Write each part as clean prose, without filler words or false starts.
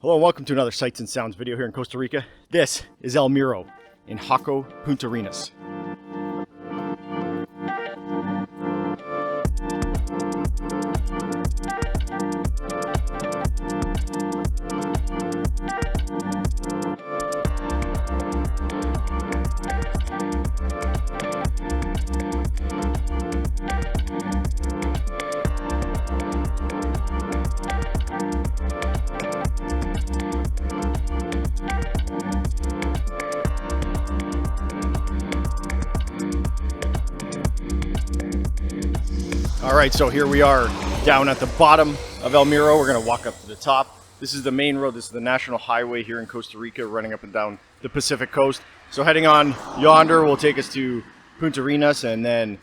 Hello and welcome to another Sights and Sounds video here in Costa Rica. This is El Miro in Jaco, Punta Arenas. Alright, so here we are down at the bottom of El Miro. We're going to walk up to the top. This is the main road. This is the national highway here in Costa Rica, running up and down the Pacific coast. So heading on yonder will take us to Punta Arenas and then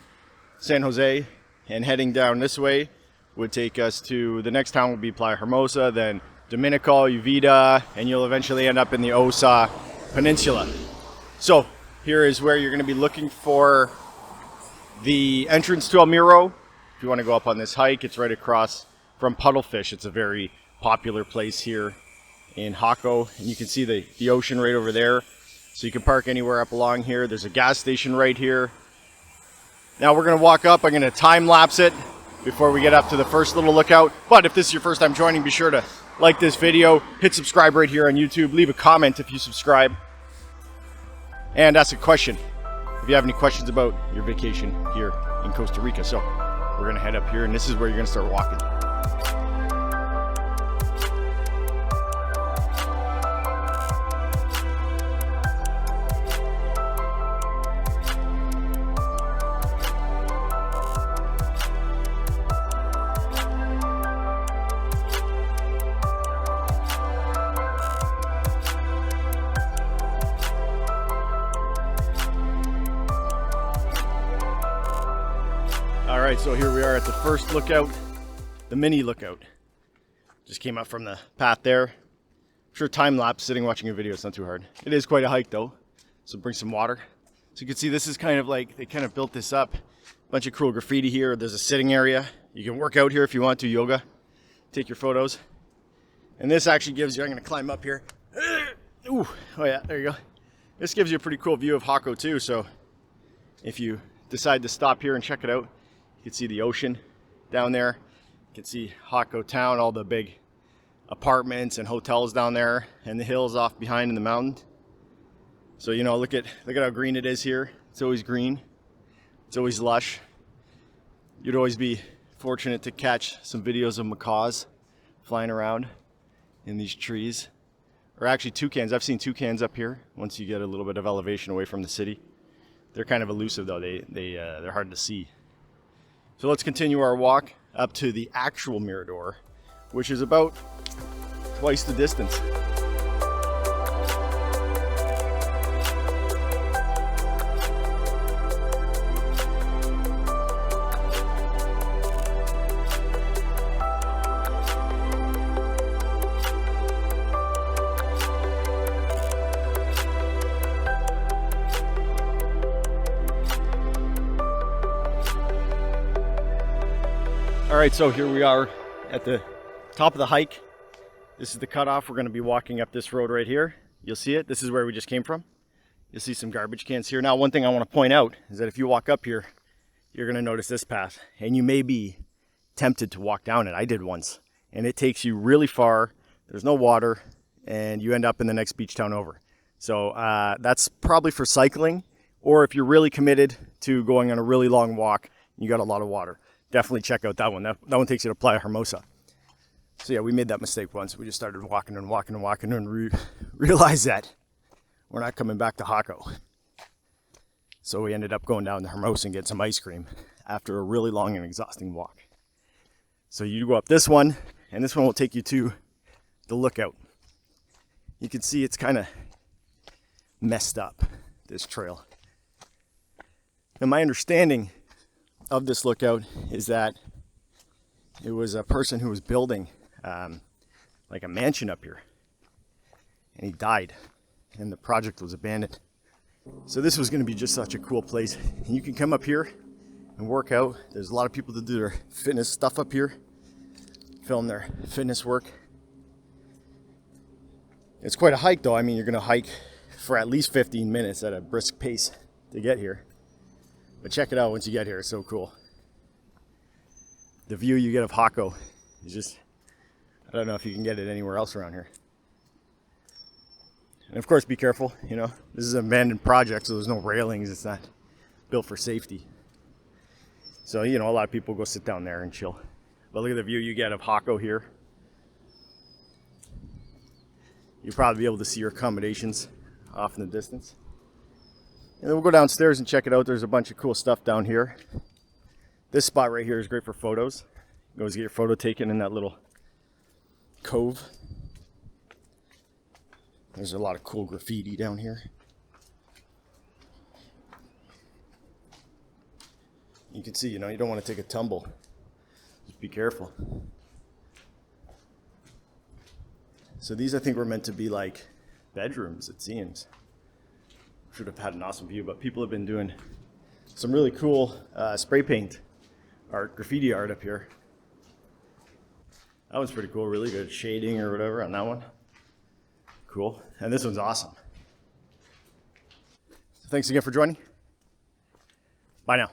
San Jose. And heading down this way would take us to, the next town would be Playa Hermosa, then Dominical, Uvita, and you'll eventually end up in the Osa Peninsula. So here is where you're going to be looking for the entrance to El Miro. If you want to go up on this hike, it's right across from Pufferfish. It's a very popular place here in Jaco. And you can see the ocean right over there. So you can park anywhere up along here. There's a gas station right here. Now we're going to walk up. I'm going to time lapse it before we get up to the first little lookout. But if this is your first time joining, be sure to like this video, hit subscribe right here on YouTube, leave a comment if you subscribe, and ask a question if you have any questions about your vacation here in Costa Rica. So we're going to head up here, and this is where you're going to start walking. Alright, so here we are at the first lookout, the mini lookout. Just came up from the path there. I'm sure time-lapse sitting watching a video is not too hard. It is quite a hike though, so bring some water. So you can see this is kind of like, they kind of built this up. A bunch of cool graffiti here. There's a sitting area. You can work out here if you want to, yoga. Take your photos. And this actually gives you, I'm going to climb up here. Ooh, oh yeah, there you go. This gives you a pretty cool view of Jaco too, so if you decide to stop here and check it out, you can see the ocean down there. You can see Jaco town, all the big apartments and hotels down there, and the hills off behind in the mountain. So, you know, look at how green it is here. It's always green. It's always lush. You'd always be fortunate to catch some videos of macaws flying around in these trees. Or actually toucans. I've seen toucans up here once you get a little bit of elevation away from the city. They're kind of elusive though. They're hard to see. So let's continue our walk up to the actual Mirador, which is about twice the distance. Alright, so here we are at the top of the hike. This is the cutoff. We're going to be walking up this road right here. You'll see it. This is where we just came from. You'll see some garbage cans here. Now, one thing I want to point out is that if you walk up here, you're going to notice this path. And you may be tempted to walk down it. I did once. And it takes you really far. There's no water. And you end up in the next beach town over. So that's probably for cycling. Or if you're really committed to going on a really long walk, you got a lot of water. Definitely check out that one. That one takes you to Playa Hermosa. So yeah, we made that mistake once. We just started walking and realized that we're not coming back to Jaco. So we ended up going down to Hermosa and get some ice cream after a really long and exhausting walk. So you go up this one, and this one will take you to the lookout. You can see it's kind of messed up, this trail. Now my understanding of this lookout is that it was a person who was building like a mansion up here, and he died and the project was abandoned. So this was going to be just such a cool place, and you can come up here and work out. There's a lot of people that do their fitness stuff up here, film their fitness work. It's quite a hike though. I mean, you're gonna hike for at least 15 minutes at a brisk pace to get here. But check it out once you get here, it's so cool. The view you get of Jaco is just, I don't know if you can get it anywhere else around here. And of course, be careful, you know, this is an abandoned project, so there's no railings, it's not built for safety. So, you know, a lot of people go sit down there and chill. But look at the view you get of Jaco here. You'll probably be able to see your accommodations off in the distance. And then we'll go downstairs and check it out. There's a bunch of cool stuff down here. This spot right here is great for photos. You always get your photo taken in that little cove. There's a lot of cool graffiti down here. You can see, you know, you don't want to take a tumble. Just be careful. So these I think were meant to be like bedrooms, it seems. Should have had an awesome view, but people have been doing some really cool spray paint art, graffiti art up here. That one's pretty cool, really good shading or whatever on that one. Cool, and this one's awesome. So thanks again for joining. Bye now.